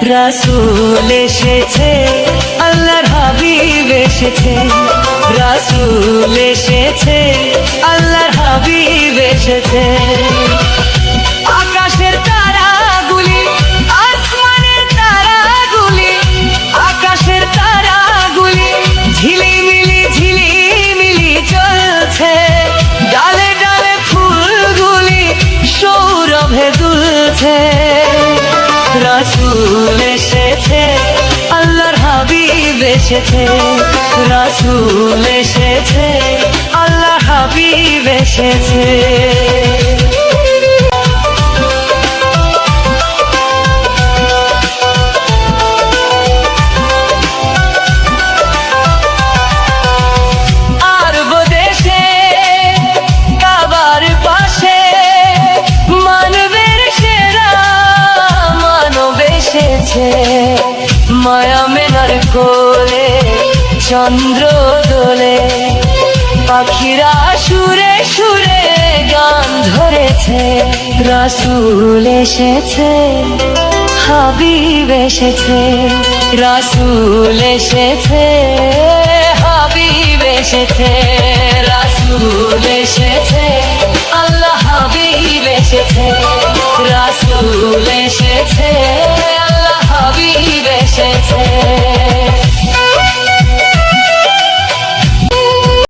রাসূল এসেছে, আল্লাহর হাবিব এসেছে। রাসূল এসেছে, আল্লাহর হাবিব এসেছে। আকাশের তারাগুলি, আসমানের তারাগুলি, আকাশের তারাগুলি ঝিলিমিলি ঝিলিমিলি জ্বলছে। ডালে ডালে ফুলগুলি সৌরভে দুলছে। রাসূল এসেছে, আল্লাহর হাবিব এসেছে। রাসূল এসেছে, আল্লাহর হাবিব এসেছে। আরব দেশে কাবার পাশে মানবের সেরা মানব এসেছে। মায়া মেনার কোলে চন্দ্র দোলে, পাখিরা সুরে সুরে গান ধরেছে। রাসূল এসেছে, হাবিব এসেছে। রাসূল এসেছে, হাবিব এসেছে। রাসূল এসেছে, আল্লাহ হাবিব এসেছে। রাসূল এসেছে।